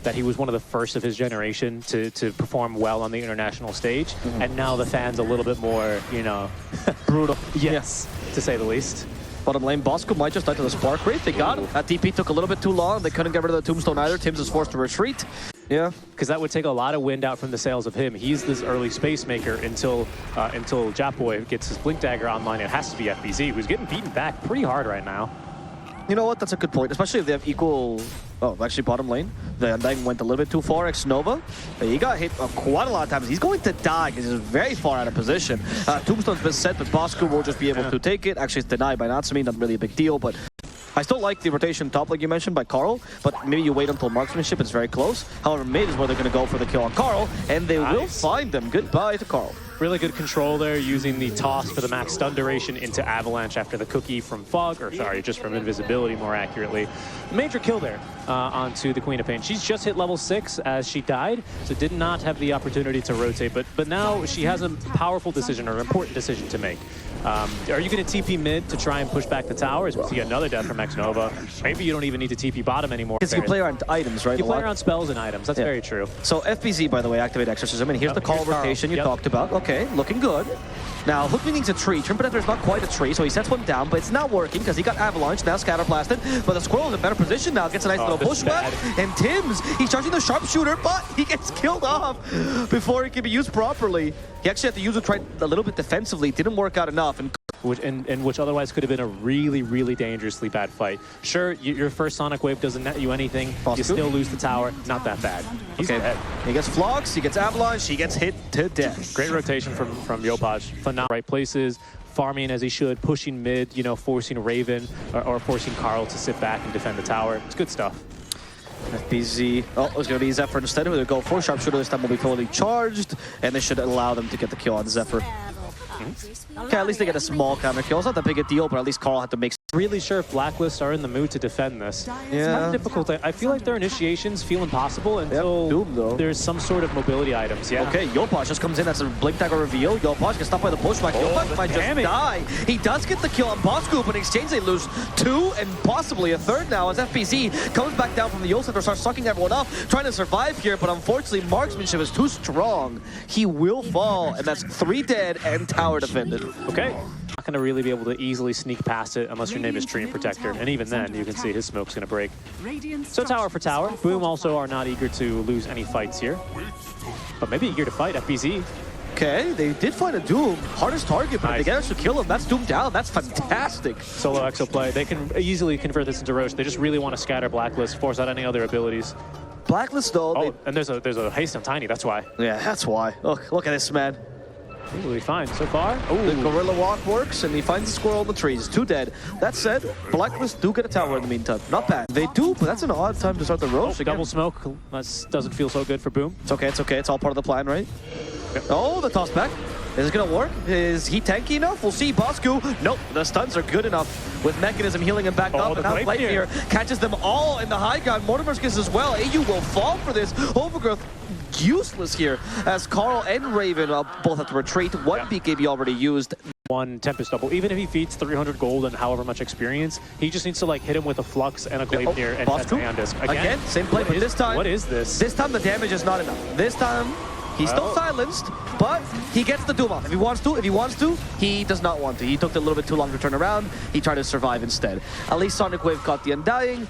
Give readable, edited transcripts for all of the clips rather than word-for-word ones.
that he was one of the first of his generation to perform well on the international stage, and now the fans a little bit more, you know, brutal. Yes, to say the least. Bottom lane, Bosco might just die to the Spark Wraith. They got him. That DP took a little bit too long. They couldn't get rid of the Tombstone either. Tims is forced to retreat. Yeah. Because that would take a lot of wind out from the sails of him. He's this early space maker until Japboy gets his Blink Dagger online. It has to be FBZ, who's getting beaten back pretty hard right now. You know what? That's a good point, especially if they have equal... Oh, actually, bottom lane. The Undying went a little bit too far. X-Nova, he got hit quite a lot of times. He's going to die because he's very far out of position. Tombstone's been set, but Bosco will just be able to take it. Actually, it's denied by Natsumi. Not really a big deal, but... I still like the rotation top, like you mentioned, by Carl, but maybe you wait until marksmanship is very close. However, mid is where they're going to go for the kill on Carl, and they will find them. Goodbye to Carl. Really good control there, using the toss for the max stun duration into Avalanche after the cookie from Fog, or sorry, just from invisibility more accurately. Major kill there onto the Queen of Pain. She's just hit level 6 as she died, so did not have the opportunity to rotate, but now she has a powerful decision, or an important decision to make. Are you going to TP mid to try and push back the tower? As we see another death from X-Nova. Maybe you don't even need to TP bottom anymore. Because you play around items, right? You play around spells and items. That's very true. So FBZ, by the way, activate Exorcism, and here's the call rotation you talked about. Okay, looking good. Now, Hookman needs a tree. Trim Protector is not quite a tree, so he sets one down, but it's not working because he got Avalanche, now Scatter Blasted. But the Squirrel is in a better position now, gets a nice little bushwhack. And Tims, he's charging the Sharpshooter, but he gets killed off before he can be used properly. He actually had to use it a little bit defensively. Didn't work out enough. And which otherwise could have been a really, really dangerously bad fight. Sure, your first Sonic Wave doesn't net you anything. You still lose the tower. Not that bad. He's dead. He gets Flux, he gets Avalanche, he gets hit to death. Great rotation from Yopaj. Phenomenal. Right places, farming as he should, pushing mid, you know, forcing Raven or forcing Carl to sit back and defend the tower. It's good stuff. FBZ, it's going to be Zephyr instead. They'll go for Sharpshooter. This time will be fully charged, and they should allow them to get the kill on Zephyr. Okay, at least they get a small counter kill. It's not that big a deal, but at least Carl had to make... Really sure if Blacklist are in the mood to defend this. Yeah. It's kind of difficult. I feel like their initiations feel impossible until there's some sort of mobility items. Yeah. Okay, Yopaj just comes in as a Blink Dagger reveal. Yopaj gets stopped by the pushback. Yopaj might just die. He does get the kill on Bosco, but in exchange they lose 2 and possibly a 3rd now as FBZ comes back down from the Yule Center, starts sucking everyone up, trying to survive here, but unfortunately marksmanship is too strong. He will fall, and that's 3 dead and tower defended. Okay. Not going to really be able to easily sneak past it unless your name is Treant Protector, and even then you can see his smoke's going to break. So tower for tower. Boom also are not eager to lose any fights here, but maybe eager to fight FBZ. Okay, they did find a Doom. Hardest target, but if they get us to kill him, that's Doom down. That's fantastic. Solo exo play. They can easily convert this into Roche. They just really want to scatter Blacklist, force out any other abilities. Blacklist though. And there's a haste on Tiny. That's why. Yeah, that's why. Look at this man. He will be fine so far. The Gorilla Walk works, and he finds the squirrel in the trees. 2 dead. That said, Blacklist do get a tower in the meantime. Not bad. They do, but that's an odd time to start the Roche. Double smoke. That doesn't feel so good for Boom. It's okay, it's okay. It's all part of the plan, right? Yep. Oh, the toss back. Is it going to work? Is he tanky enough? We'll see. Bosco. Nope. The stuns are good enough with Mechanism healing him back up. And now Rapier catches them all in the high ground. Mortimer's kiss as well. AU will fall for this. Overgrowth useless here as Carl and Raven both have to retreat. One BKB already used. One Tempest double. Even if he feeds 300 gold and however much experience, he just needs to like hit him with a Flux and a Gleipnir and Ion Disc. Again, same play, but this time... What is this? This time the damage is not enough. This time he's still silenced, but he gets the Doom off. If he wants to, he does not want to. He took a little bit too long to turn around. He tried to survive instead. At least Sonic Wave caught the Undying,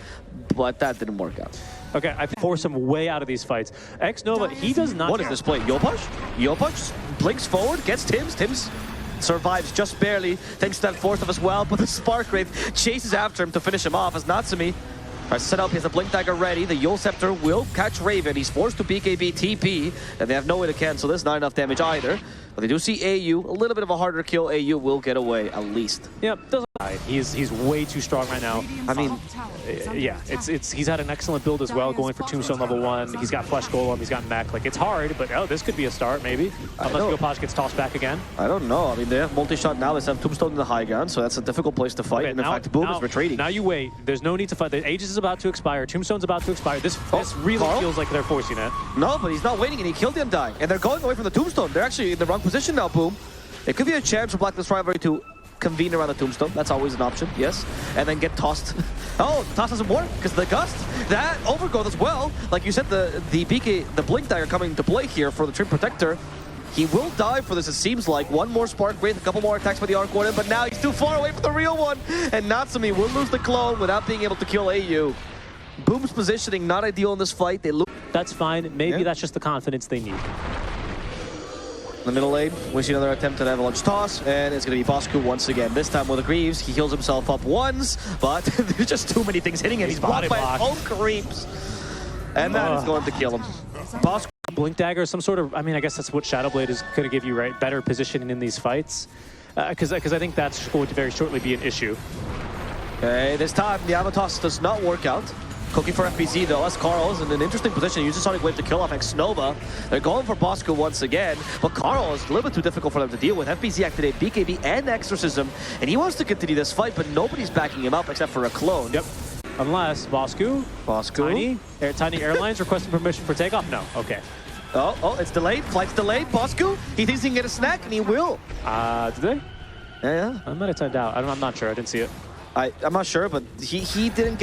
but that didn't work out. Okay, I force him way out of these fights. X-Nova, he does not... What is this play? Yopaj? Yopaj blinks forward, gets Tims. Tims survives just barely, thanks to that force of as well, but the Spark Wraith chases after him to finish him off as Natsumi are set up. He has the Blink Dagger ready. The Yule Scepter will catch Raven. He's forced to BKB TP, and they have no way to cancel this. Not enough damage either. But they do see AU. A little bit of a harder kill. AU will get away, at least. Yep, doesn't... He's way too strong right now. I mean, yeah, he's had an excellent build as well, going for Tombstone level 1. He's got Flesh Golem, he's got Mech. Like, it's hard, but this could be a start, maybe. Unless Yopaj gets tossed back again. I don't know. I mean, they have multi-shot now. They have Tombstone in the high ground, so that's a difficult place to fight. Okay, and in fact, Boom is retreating. Now you wait. There's no need to fight. The Aegis is about to expire. Tombstone's about to expire. This really feels like they're forcing it. No, but he's not waiting, and he killed the Undying. And they're going away from the Tombstone. They're actually in the wrong position now, Boom. It could be a chance for Blacklist Rivalry to convene around the Tombstone. That's always an option, yes. And then get tossed Oh, the toss doesn't work because the gust, that overgrowth as well. Like you said, the blink dagger coming to play here for the Trim Protector. He will die for this, it seems like. One more Spark Wraith, a couple more attacks by the Arc Warden, but now he's too far away from the real one. And Natsumi will lose the clone without being able to kill AU. Boom's positioning not ideal in this fight. They lose. That's fine. Maybe that's just the confidence they need. In the middle lane, we see another attempt at Avalanche Toss, and it's going to be Bosku once again. This time with the Greaves, he heals himself up once, but there's just too many things hitting him. He's blocked by his own creeps. And that is going to kill him. Bosku. Blink Dagger, some sort of, I mean, I guess that's what Shadowblade is going to give you, right? Better positioning in these fights. Because I think that's going to very shortly be an issue. Okay, this time the Avatos does not work out. Cookie for FPZ though, as Carl is in an interesting position. He uses Sonic Wave to kill off X-Nova. They're going for Bosco once again, but Carl is a little bit too difficult for them to deal with. FPZ activate BKB and Exorcism, and he wants to continue this fight, but nobody's backing him up except for a clone. Yep. Unless Bosku, Tiny Airlines requesting permission for takeoff? No. Okay. Oh, it's delayed. Flight's delayed. Bosku, he thinks he can get a snack, and he will. Did they? Yeah. I might have timed out. I'm not sure. I didn't see it. I'm not sure, but he didn't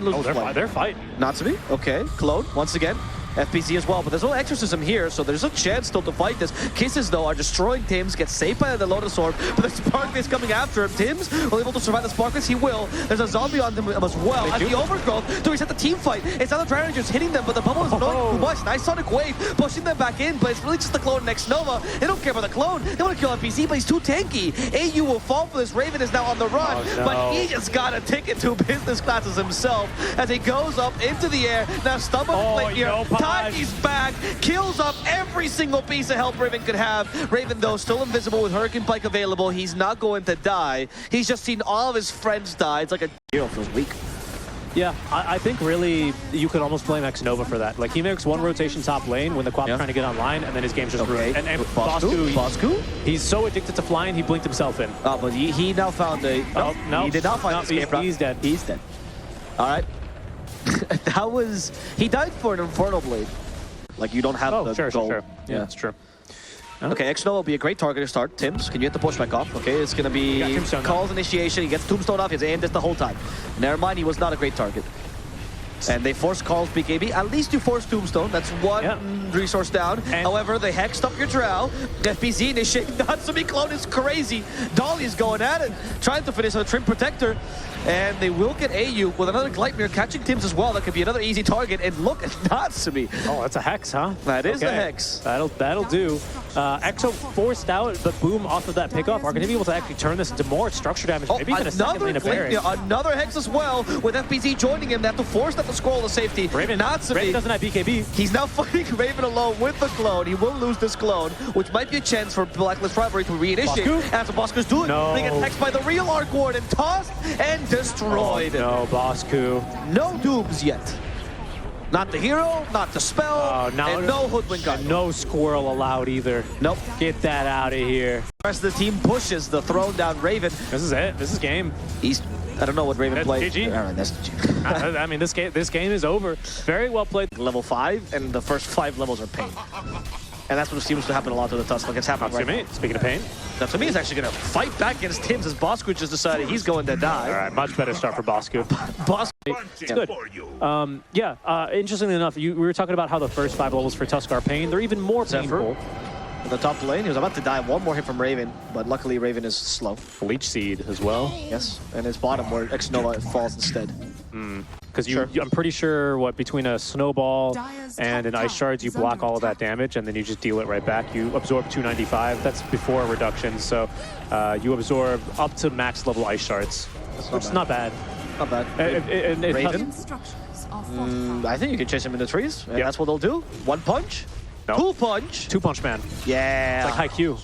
lose the flight. They're fighting. Natsumi, okay. Clone, once again. FPZ as well, but there's no Exorcism here, so there's a chance still to fight this. Kisses, though, are destroying Tims, gets saved by the Lotus Orb, but the Spark is coming after him. Tims will able to survive the Spark He will. There's a zombie on him as well. As the Overgrowth to reset the team fight. It's not the Dragon just hitting them, but the bubble is annoying too much. Nice Sonic Wave, pushing them back in, but it's really just the clone next Nova. They don't care about the clone. They want to kill FPZ, but he's too tanky. AU will fall for this. Raven is now on the run, but he just got a ticket to business classes himself as he goes up into the air. Now Stubborn plate here. Tiny's back. Kills up every single piece of help Raven could have. Raven, though, still invisible with Hurricane Pike available. He's not going to die. He's just seen all of his friends die. It's like a hero feels weak. Yeah, I think really you could almost blame X-Nova for that. Like, he makes one rotation top lane when the Quap's trying to get online, and then his game's just ruined. And Bosku? He's so addicted to flying, he blinked himself in. Oh, but he now found a... No, he did not find an escape route. He's dead. He's dead. All right. That was... He died for an Infernal Blade. Like, you don't have the gold. Sure. Yeah, that's true. Okay, X-Nova will be a great target to start. Tims, can you get the pushback off? Okay, it's going to be Carl's initiation. He gets Tombstone off. He has aimed this the whole time. Never mind, he was not a great target. And they force Carl's BKB. At least you force Tombstone. That's one resource down. However, they hexed up your Drow. FPZ initiating Natsumi clone is crazy. Dolly's going at it, trying to finish on a Trim Protector. And they will get AU with another Gleipnir catching Tims as well. That could be another easy target. And look at Natsumi. Oh, that's a Hex, huh? That is a Hex. That'll do. Exo forced out, but Boom off of that pickoff are going to be able to actually turn this into more structure damage. Maybe even a second lane of Baron. Another Hex as well, with FPZ joining him. They have to force that to scroll to safety. Raven doesn't have BKB. He's now fighting Raven alone with the clone. He will lose this clone, which might be a chance for Blacklist Rivalry to reinitiate. That's what Bosku's doing. They get hexed by the real Arc Warden, tossed and destroyed. No, Bosku. No dooms yet. Not the hero, not the spell, and no Hoodwink gun. No Squirrel allowed either. Nope. Get that out of here. The rest of the team pushes the throne down Raven. This is it. This is game. I don't know what Raven played. GG. All right, that's GG. I mean, this game is over. Very well played. Level 5, and the first 5 levels are pain. And that's what seems to happen a lot to the Tusk. Like it's happening right now. Speaking of pain. Natsumi is actually going to fight back against Tims as Bosku just decided he's going to die. All right, much better start for Bosku. It's good. Interestingly enough, we were talking about how the first 5 levels for Tusk are pain. They're even more painful. In the top lane, he was about to die. One more hit from Raven, but luckily Raven is slow. Leech Seed as well. Yes, and his bottom where X-Nova falls instead. Because I'm pretty sure between a snowball and an ice shards, you block all of that damage and then you just deal it right back. You absorb 295. That's before reduction, so you absorb up to max level ice shards, which is not bad. Not bad. Raven. I think you can chase him in the trees, and that's what they'll do. 1 punch. No. 2 punch. 2 punch man. Yeah. It's like Haikyuu.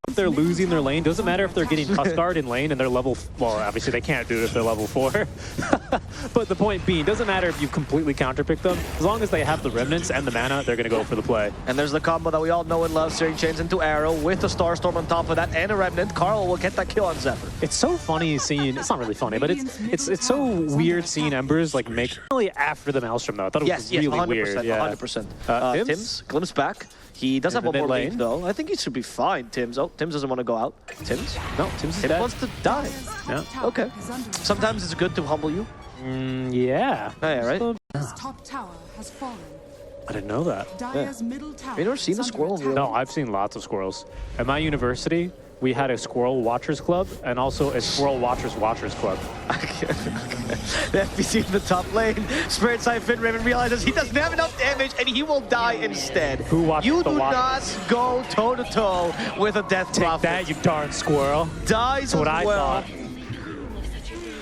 If they're losing their lane, doesn't matter if they're getting Tuskguard in lane and they're level... Well, obviously they can't do it if they're level 4. But the point being, doesn't matter if you completely counterpick them. As long as they have the remnants and the mana, they're going to go for the play. And there's the combo that we all know and love, Searing Chains into Arrow with a Starstorm on top of that and a Remnant. Carl will get that kill on Zephyr. It's so funny seeing... It's not really funny, but it's so weird seeing Embers like make... Really after the Maelstrom, though. I thought it was really 100%, weird. 100%. Tims, glimpse back. He does have the one more mid lane, lane. though. I think he should be fine, Tims. Oh, Tims doesn't want to go out. Tims? No, Tim's is Tims dead. wants to die. Yeah. Okay. Sometimes it's good to humble you. Yeah. Oh, yeah, right? Top tower has fallen. I didn't know that. Dire's middle tower. Have you never seen a squirrel in real No, I've seen lots of squirrels. At my university, we had a squirrel watchers club and also a squirrel watchers club. The FPC in the top lane. Spirit Side Fin Raven realizes he doesn't have enough damage and he will die instead. Who watches You the do watchers? not go toe-to-toe with a Death Take Prophet. that, you darn squirrel. Dies That's what as I well. thought.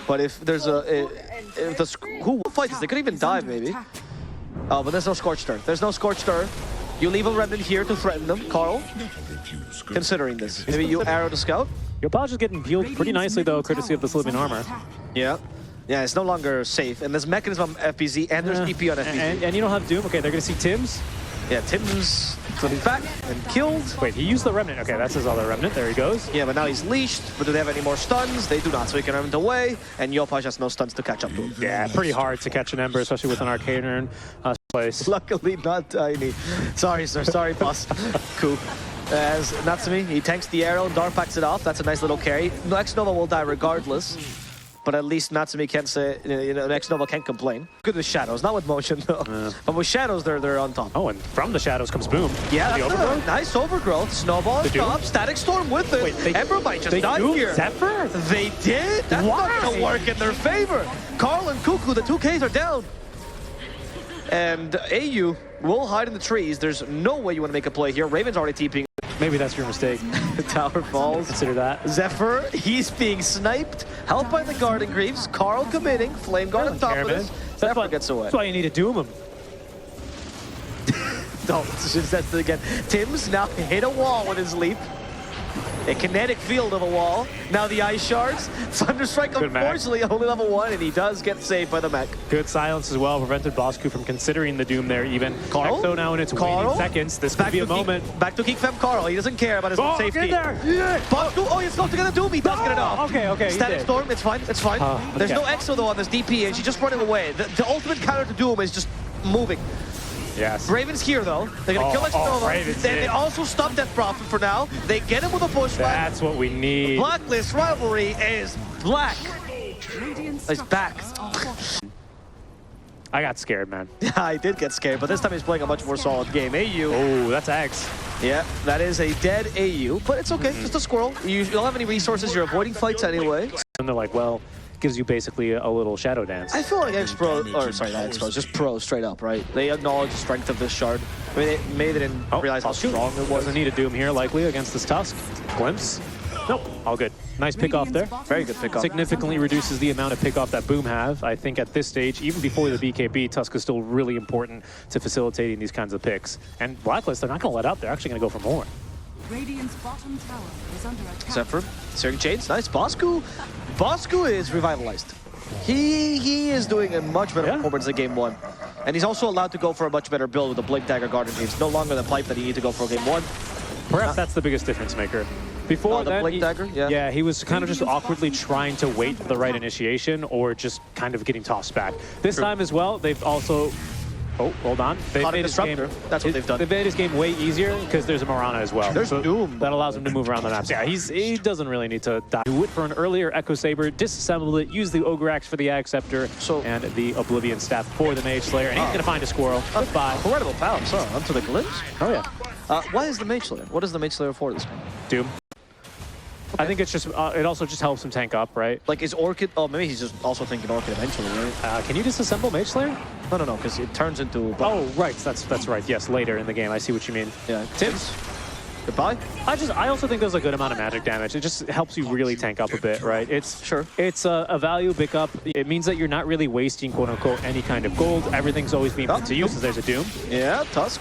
But if there's who fights this? They could even dive, maybe. Oh, but there's no Scorched Earth. There's no Scorched Earth. You leave a Remnant here to threaten them. Carl, considering this. Maybe you arrow the scout? Your Podge is getting healed pretty nicely, though, courtesy of this living armor. Yeah. Yeah, it's no longer safe. And there's Mechanism on FPZ, and there's DP on FPZ. And you don't have Doom. Okay, they're going to see Tim's. Yeah, Tim's flipping back and killed. Wait, he used the Remnant. Okay, that's his other Remnant. There he goes. Yeah, but now he's leashed. But do they have any more stuns? They do not, so he can Remnant away. And Yopaj has no stuns to catch up to him. Yeah, pretty hard to catch an Ember, especially with an Arcane Urn place. Luckily not tiny. Sorry, sir. Sorry, boss. Cool. As Natsumi, he tanks the arrow, Dar packs it off. That's a nice little carry. Next Nova will die regardless. But at least Natsumi can't say, Next Nova can't complain. Good with shadows, not with motion though. But with shadows, they're on top. Oh, and from the shadows comes Boom. Yeah, the that's overgrowth. nice overgrowth. Snowball on The Doom? top. Static Storm with it. Wait, Ember might just they die Doom here. Zephyr? They did? That's not going to Why? work in their favor. Carl and Cuckoo, the 2Ks are down. And AU will hide in the trees. There's no way you want to make a play here. Raven's already TPing. Maybe that's your mistake. The tower falls. Consider that. Zephyr, he's being sniped. Helped by the Garden Greaves. Carl committing. Flame Guard on top of this. Zephyr gets away. That's why you need to Doom him. No, that's it again. Tim's now hit a wall with his leap. A kinetic field of a wall. Now the Ice Shards. Thunderstrike, Good mech. unfortunately, only level 1, and he does get saved by the mech. Good silence as well. Prevented Bosku from considering the Doom there even. Carl? Exo now in its waning seconds. This could be a moment. Back to Geek Fem Carl. He doesn't care about his own safety. Get there! Yeah. Bosku, oh, he's going to get a Doom. He does get it off. Okay, he Static did. Storm, it's fine, it's fine. There's okay. no Exo though on this DP, and she's just running away. The ultimate counter to Doom is just moving. Yes. Raven's here though. They're gonna kill Exnova. Raven's Then they in. also stop Death Prophet for now. They get him with a push. That's what we need. Blacklist rivalry is black. He's back. I got scared, man. Yeah, I did get scared, but this time he's playing a much more solid game. AU. Oh, that's Axe. Yeah, that is a dead AU, but it's okay. Just a squirrel. You don't have any resources. You're avoiding fights anyway. And they're like, well, gives you basically a little shadow dance. I feel like X-Pro, or sorry, not X-Pro, just Pro straight up, right? They acknowledge the strength of this shard. I mean, maybe they didn't realize how strong it was. Doesn't need a Doom here, likely, against this Tusk. Glimpse. Nope, all good. Nice pick off there. Very good pick off. Significantly reduces the amount of pick off that Boom have. I think at this stage, even before the BKB, Tusk is still really important to facilitating these kinds of picks. And Blacklist, they're not going to let up. They're actually going to go for more. Radiant's bottom tower is under attack. Zephyr, Searing Chains, nice. Bosku is revitalized. He is doing a much better performance in game 1. And he's also allowed to go for a much better build with the Blink Dagger Garden Greaves. No longer the pipe that he needed to go for game 1. Perhaps that's the biggest difference maker. Before the then, Blink Dagger? Yeah. He was kind of just awkwardly trying to wait for the right initiation or just kind of getting tossed back. This time as well, they've also... Oh, hold on. They've made his game, that's what they've done. They've made his game way easier because there's a Marana as well. There's Doom. That allows him to move around the maps. Yeah, he doesn't really need to die. Do it for an earlier Echo Saber, disassemble it, use the Ogre Axe for the Ag Scepter, and the Oblivion Staff for the Mage Slayer, and he's going to find a squirrel. Goodbye. Incredible power, so onto the glimpse. Oh, yeah. What is the Mage Slayer? What is the Mage Slayer for this game? Doom. I think it's just, it also just helps him tank up, right? Like, is Orchid... Oh, maybe he's just also thinking Orchid eventually, right? Can you disassemble Mage Slayer? No, because it turns into... Oh, right. That's right. Yes, later in the game. I see what you mean. Yeah. Tips? Goodbye. I also think there's a good amount of magic damage. It just helps you really tank up a bit, right? It's a value pickup. It means that you're not really wasting, quote unquote, any kind of gold. Everything's always being put to use as there's a Doom. Yeah, Tusk.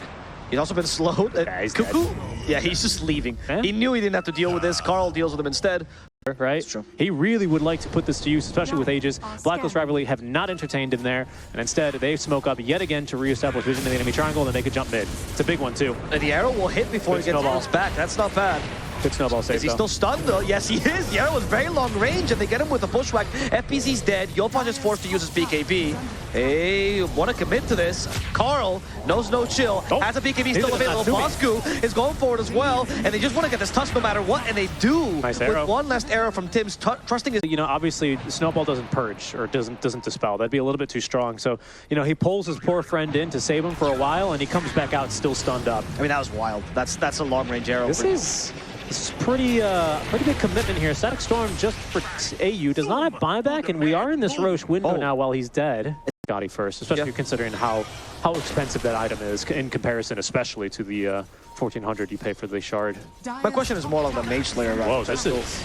He's also been slowed. Yeah, he's Cuckoo. dead. Yeah, he's just leaving. Yeah. He knew he didn't have to deal with this. Carl deals with him instead. Right? That's true. He really would like to put this to use, especially with Aegis. Blacklist Rivalry have not entertained him there, and instead they smoke up yet again to reestablish vision in the enemy triangle, and then they could jump mid. It's a big one, too. And the arrow will hit before he gets snowball. bounced back. That's not bad. Good snowball save, Is he though. still stunned though? Yes, he is. The arrow was very long range, and they get him with a bushwhack. FPZ's dead. Yopaj is forced to use his BKB. Hey, want to commit to this. Carl knows no chill. Oh, Has a BKB still available. Bosku is going forward as well, and they just want to get this touch no matter what, and they do. Nice arrow. With one last arrow from Tim's, trusting his... You know, obviously, Snowball doesn't purge or doesn't dispel. That'd be a little bit too strong. So, you know, he pulls his poor friend in to save him for a while, and he comes back out still stunned up. I mean, that was wild. That's a long-range arrow. This is pretty big commitment here. Static Storm just for AU does not have buyback, and we are in this Roche window now while he's dead. Gotti first, especially considering how expensive that item is in comparison, especially to the 1400 you pay for the shard. My question is more like the Mage Slayer. Right? Whoa, this is...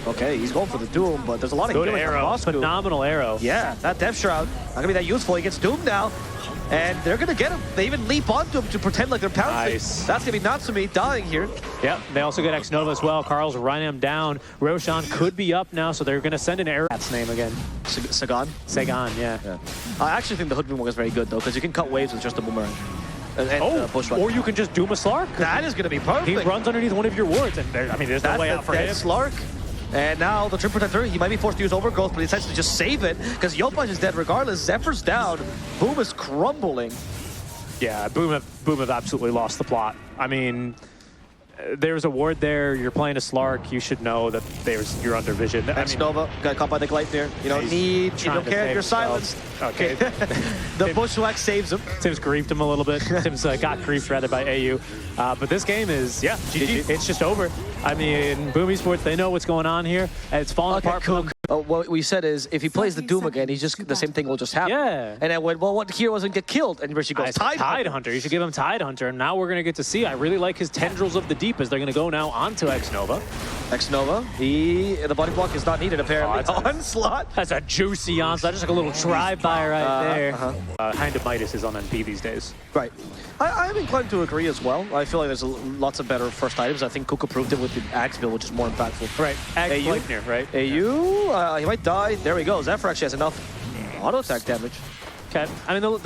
Okay, he's going for the Doom, but there's a lot of Good healing from arrow, Bosku. phenomenal arrow. Yeah, that Death Shroud, not gonna be that useful. He gets Doomed now, and they're gonna get him. They even leap onto him to pretend like they're pouncing. Nice. That's gonna be Natsumi dying here. Yep, they also get X-Nova as well. Carl's running him down. Roshan could be up now, so they're gonna send an arrow. That's name again. Sagan? Sagan, yeah. I actually think the hook beam is very good though, because you can cut waves with just a boomerang. And bushwhack. Or you can just Doom a Slark. That is gonna be perfect. He runs underneath one of your wards, and I mean, there's no way out for him. Slark. And now the Trim Protector, he might be forced to use Overgrowth, but he decides to just save it, because Yopaj is dead regardless. Zephyr's down. Boom is crumbling. Yeah, Boom have absolutely lost the plot. I mean, there's a ward there. You're playing a Slark. You should know that you're under vision. Nova got caught by the Gleipnir. You don't need, you don't care if you're silenced. Okay. The Bushwhack saves him. Tim's griefed him a little bit. Tim's got griefed rather by AU. But this game is, GG. It's just over. I mean, Boom Esports, they know what's going on here. And it's falling apart for them. What we said is, if he plays the Doom again, he's just the same thing will just happen. Yeah. And then when what hero doesn't get killed, and Rishi goes Tide Hunter. You should give him Tide Hunter. And now we're gonna get to see. I really like his Tendrils of the Deep as they're gonna go now onto X-Nova. X-Nova, the body block is not needed apparently. Onslaught. That's a juicy onslaught. Just like a little drive-by right there. Hand of Midas is on NP these days. Right. I'm inclined to agree as well. I feel like there's lots of better first items. I think Kuka proved it with the Axe build, which is more impactful. Right. Gleipnir, right? AU, he might die. There we go. Zephyr actually has enough auto attack damage. Okay. I mean,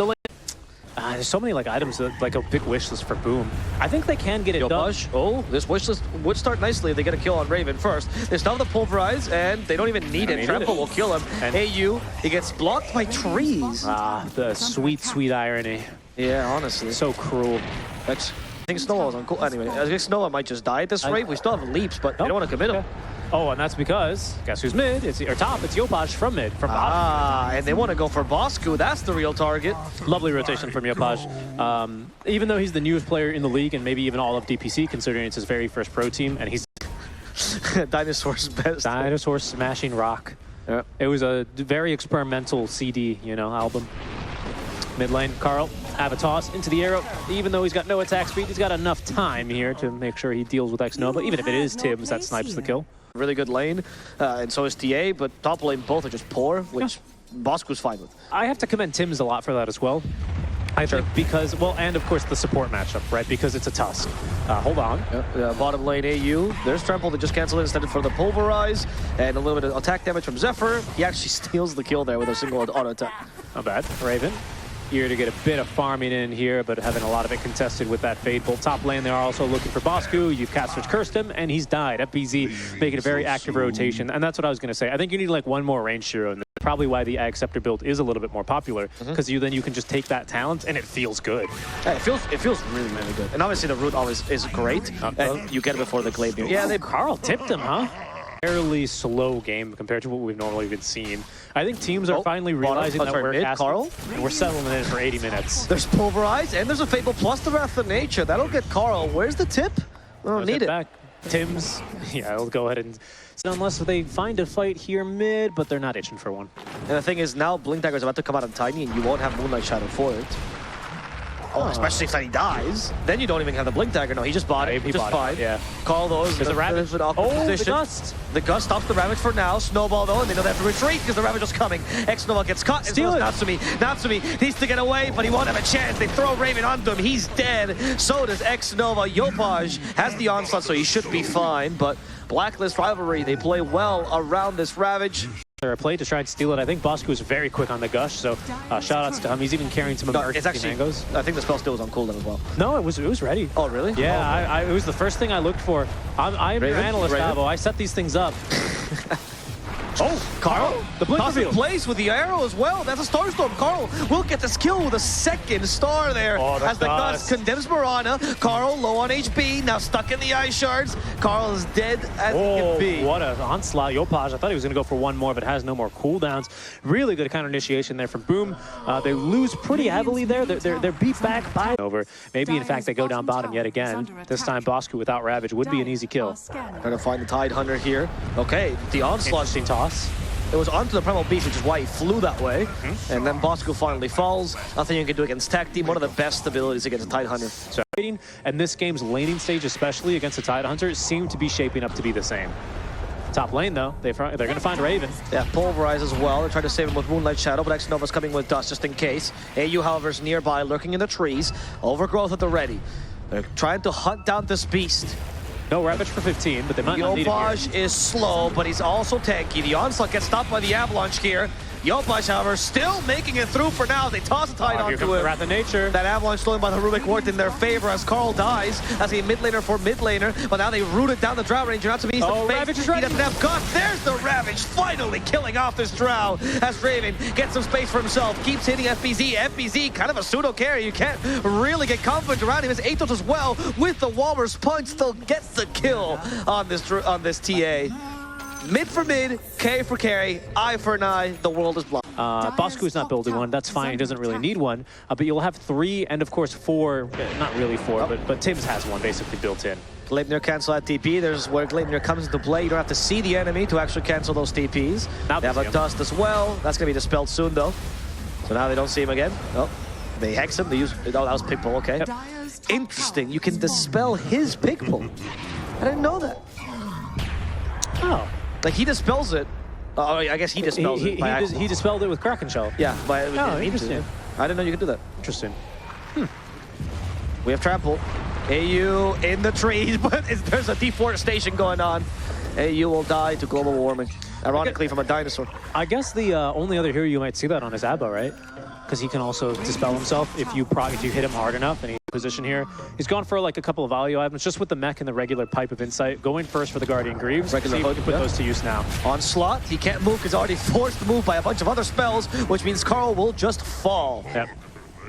there's so many like items that like a big wish list for Boom. I think they can get it done. Oh, this wish list would start nicely if they get a kill on Raven first. They still have the Pulverize, and they don't even need it. Trample will kill him. And AU, he gets blocked by trees. The sweet, sweet irony. Yeah, honestly. So cruel. I think Snowball's on cool. Anyway, I think Snowball might just die at this rate. We still have leaps, but they don't want to commit him. Oh, and that's because, guess who's mid? Or top, it's Yopaj from mid, from bottom. And they want to go for Bosku. That's the real target. Lovely rotation from Yopaj. Even though he's the newest player in the league, and maybe even all of DPC, considering it's his very first pro team, and he's Dinosaur's best. Dinosaur smashing rock. Yeah. It was a very experimental CD, album. Mid lane, Carl, have a toss into the arrow. Even though he's got no attack speed, he's got enough time here to make sure he deals with X-Nova, even if it is Tibbs that snipes the kill. Really good lane, and so is TA, but top lane both are just poor, which Bosku's fine with. I have to commend Tims a lot for that as well. I think because, well, and of course the support matchup, right? Because it's a Tusk. Hold on. Bottom lane AU. There's Trample that just canceled it instead for the Pulverize, and a little bit of attack damage from Zephyr. He actually steals the kill there with a single auto attack. Not bad. Raven. Here to get a bit of farming in here, but having a lot of it contested with that Fade Bolt. Top lane, they're also looking for Bosku. You've Catster's cursed him, and he's died. FBZ making a very active rotation, and that's what I was going to say. I think you need like one more range hero, and that's probably why the Acceptor build is a little bit more popular, because then you can just take that talent, and it feels good. Yeah, it feels really, really good. And obviously the root always is great, and you get it before the Gleipnir. Yeah, Carl tipped him, huh? Fairly slow game compared to what we've normally been seeing. I think teams are finally realizing that we're Carl, and we're settling in for 80 minutes. There's Pulverize, and there's a Fable plus the Wrath of Nature. That'll get Carl. Where's the tip? We don't need it. Back. Tims, yeah, I'll go ahead and... Unless they find a fight here mid, but they're not itching for one. And the thing is, now Blink Dagger is about to come out on Tiny, and you won't have Moonlight Shadow for it. Oh, especially if Tiny dies. Then you don't even have the Blink Dagger. No, he just bought it. He just fine. Yeah. Carl, though, is the Ravage. The Gust. The Gust stops the Ravage for now. Snowball, though, and they know they have to retreat because the Ravage is coming. X-Nova gets caught. Steal it. Natsumi needs to get away, but he won't have a chance. They throw Raven onto him. He's dead. So does X-Nova. Yopaj has the onslaught, so he should be fine. But Blacklist rivalry, they play well around this Ravage. A play to try and steal it. I think Bosco was very quick on the gush, so shout outs to him. He's even carrying some emergency mangoes. I think the spell still was on cooldown as well. No, it was ready. Oh, really? Yeah, it was the first thing I looked for. I'm your analyst, Avo. I set these things up. Oh, Carl, the blink reveal. Plays with the arrow as well. That's a Starstorm. Carl will get this kill with a second star there. As the dust condemns Mirana. Carl low on HP, now stuck in the ice shards. Carl is dead as he can be. What an onslaught. Yopaj, I thought he was going to go for one more, but has no more cooldowns. Really good counter initiation there from Boom. They lose pretty heavily there. They're beat back by over. Maybe, in fact, they go down bottom yet again. This time, Bosco without Ravage would be an easy kill. Trying to find the Tide Hunter here. Okay, the onslaught. Interesting toss. It was onto the Primal Beast, which is why he flew that way. And then Bosco finally falls. Nothing you can do against Tech Team. One of the best abilities against a Tide Hunter. So, and this game's laning stage, especially against the Tide Hunter, seem to be shaping up to be the same. Top lane, though, they're going to find Raven. Yeah, Pulverize as well. They're trying to save him with Moonlight Shadow, but Xnova's coming with Dust just in case. AU, however, is nearby, lurking in the trees. Overgrowth at the ready. They're trying to hunt down this beast. No Ravage for 15, but they might not need it here. Yopaj is slow, but he's also tanky. The onslaught gets stopped by the avalanche here. Yopaj, however, still making it through for now. They toss a Tide onto him. Wrath of Nature. That avalanche stolen by the Rubik worked in their favor as Carl dies as a mid laner for mid laner. But now they rooted down the Drow Ranger, not to be easy to face. Ravage is ready. He doesn't have guts. There's the Ravage, finally killing off this Drow as Raven gets some space for himself. Keeps hitting FBZ. FBZ, kind of a pseudo carry. You can't really get confident around him. As Atos as well with the Walrus punch still gets the kill on this TA. Mid for mid, K for carry, eye for an eye, the world is blocked. Bosco's not building one, that's fine, he doesn't really need one. But you'll have 3 and of course 4, not really 4, but Tims has one basically built in. Gleipnir cancel that TP, there's where Gleipnir comes into play. You don't have to see the enemy to actually cancel those TPs. They have a Dust as well, that's going to be dispelled soon though. So now they don't see him again. Oh, they hex him, they use, oh that was Pig Pull, okay. Yep. Interesting, you can dispel his Pig Pull. I didn't know that. Oh. Like, he dispels it. Oh, I guess he dispels it. He dispelled it with Kraken Shell. Yeah, but interesting. I didn't know you could do that. Interesting. We have Trample. AU in the trees, but there's a deforestation going on. AU will die to global warming. Ironically, from a dinosaur. I guess the only other hero you might see that on is Abba, right? Because he can also dispel himself if you hit him hard enough and he's in position here. He's gone for like a couple of value items just with the mech and the regular Pipe of Insight. Going first for the Guardian Greaves. Regular see if we can put those to use now. Onslaught, he can't move because he's already forced to move by a bunch of other spells, which means Carl will just fall. Yep.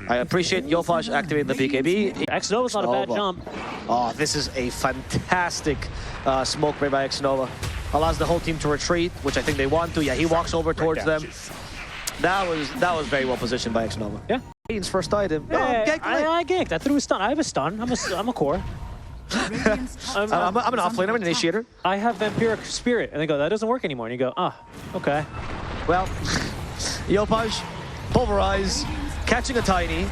I appreciate Yopaj activating the BKB. Xnova's not a bad jump. Oh, this is a fantastic smoke break by Xnova. Allows the whole team to retreat, which I think they want to. Yeah, he walks over towards them. That was very well positioned by Xnova. Yeah. Aiden's first item. Yeah, I ganked. I threw a stun. I have a stun. I'm a core. I'm an offlane. I'm an initiator. I have Vampiric Spirit. And they go, that doesn't work anymore. And you go, okay. Well, Yopaj, Pulverize, catching a Tiny.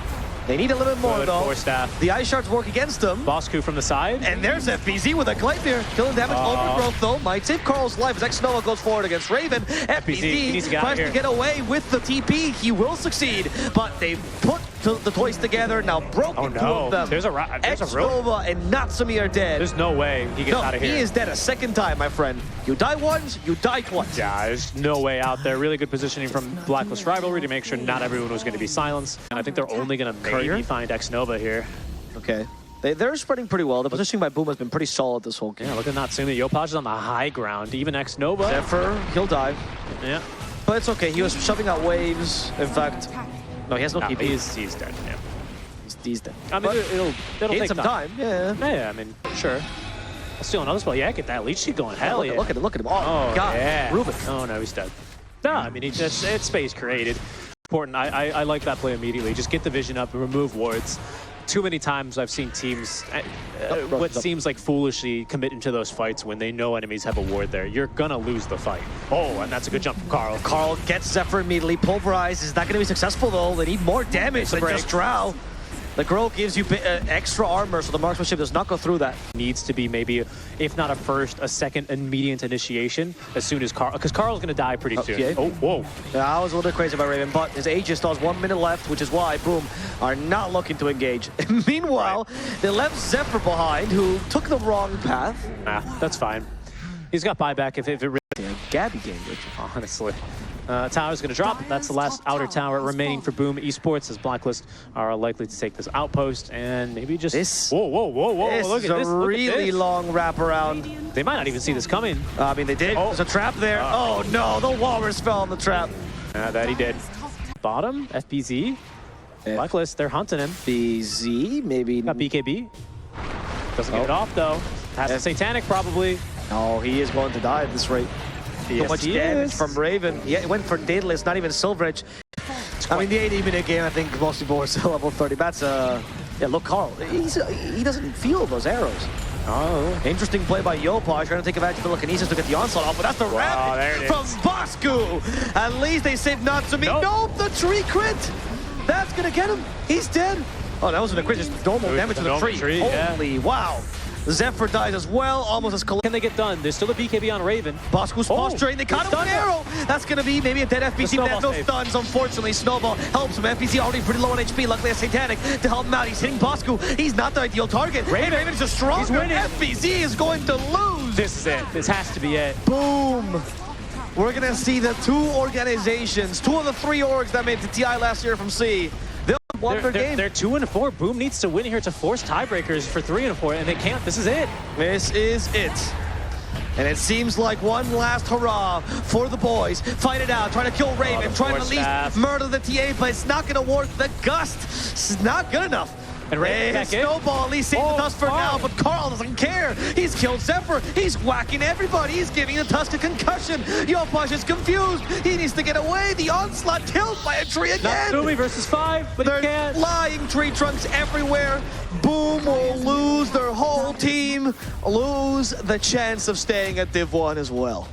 They need a little bit more, though. Staff. The Ice Shards work against them. Bosco from the side. And there's FBZ with a Gleipnir. Killing damage, overgrowth, though. Might save Carl's life as Xnova goes forward against Raven. FBZ tries to get away with the TP. He will succeed, but they put the toys together. Now broken two of them. There's a Xnova and Natsumi are dead. There's no way he gets out of here. He is dead a second time, my friend. You die once, you die twice. Yeah, there's no way out there. Really good positioning from Blacklist Rivalry to make sure not everyone was going to be silenced. And I think they're only going to maybe find Xnova here. Okay. They're spreading pretty well. The positioning by Boom has been pretty solid this whole game. Yeah, look at Natsumi. Yopaj is on the high ground. Even Xnova. Zephyr, he'll die. Yeah. But it's okay. He was shoving out waves. In fact, no, he has no TP. He's dead. Yeah. He's dead. I mean, it'll take some time. Yeah. Yeah, I mean, sure. I'll steal another spell. Yeah, get that leech seed going. Hell yeah. Look at him. Oh, God. Yeah. Rubik. Oh, no, he's dead. No, I mean, it's space created. Important. I like that play immediately. Just get the vision up and remove wards. Too many times I've seen teams what seems like foolishly commit into those fights when they know enemies have a ward there. You're gonna lose the fight. Oh, and that's a good jump from Carl. Carl gets Zephyr immediately. Pulverized. Is that gonna be successful though? They need more damage than just Drow. The Grow gives you extra armor, so the marksmanship does not go through that. Needs to be maybe, if not a first, a second immediate initiation as soon as Carl, because Carl's gonna die pretty soon. Okay. Oh, whoa. Yeah, I was a little crazy about Raven, but his Aegis still has 1 minute left, which is why Boom are not looking to engage. Meanwhile, they left Zephyr behind, who took the wrong path. Nah, that's fine. He's got buyback if it really... Gabby game, Rich. Honestly. Tower's going to drop. That's the last outer tower remaining for Boom Esports, as Blacklist are likely to take this outpost and maybe just... Whoa. This Look is at this. a really long wraparound. They might not even see this coming. I mean, they did. There's a trap there. Oh, no. The walrus fell in the trap. That he did. Bottom, FBZ. Blacklist, they're hunting him. BZ, maybe. Got BKB. Doesn't get it off, though. Has the Satanic, probably. No, he is going to die at this rate. So much damage from Raven. Yeah, it went for Daedalus, not even Silver Edge. I mean, the 80-minute game, I think most people were still level 30. That's yeah, look, Carl, he doesn't feel those arrows. Oh. Interesting play by Yopaj, trying to take advantage of the telekinesis to get the onslaught off, but that's the rabbit from Bosku. At least they saved Natsumi. Nope, the tree crit. That's gonna get him. He's dead. Oh, that wasn't a crit, just normal damage to the tree. Holy wow. Zephyr dies as well, almost as Can they get done? There's still a BKB on Raven. Bosku's posturing, they caught him with an arrow. That's going to be maybe a dead FBC, but has no stuns, unfortunately. Snowball helps him. FBC already pretty low on HP, luckily a Satanic to help him out. He's hitting Bosku. He's not the ideal target. Raven is just stronger. FBC is going to lose. This is it. This has to be it. Boom. We're going to see the two organizations, two of the three orgs that made the TI last year from C. They're 2-4. Boom needs to win here to force tiebreakers for 3-4, and they can't. This is it. This is it. And it seems like one last hurrah for the boys. Fight it out, trying to kill Raven, trying to at least murder the TA, but it's not going to work. The Gust is not good enough. And Raven Snowball at least saved the Tusk for now, but Carl doesn't care. He's killed Zephyr. He's whacking everybody. He's giving the Tusk a concussion. Yopaj is confused. He needs to get away. The onslaught killed by a tree again. Natsumi versus 5, but he can't. Flying tree trunks everywhere. Boom will lose their whole team, lose the chance of staying at Div 1 as well.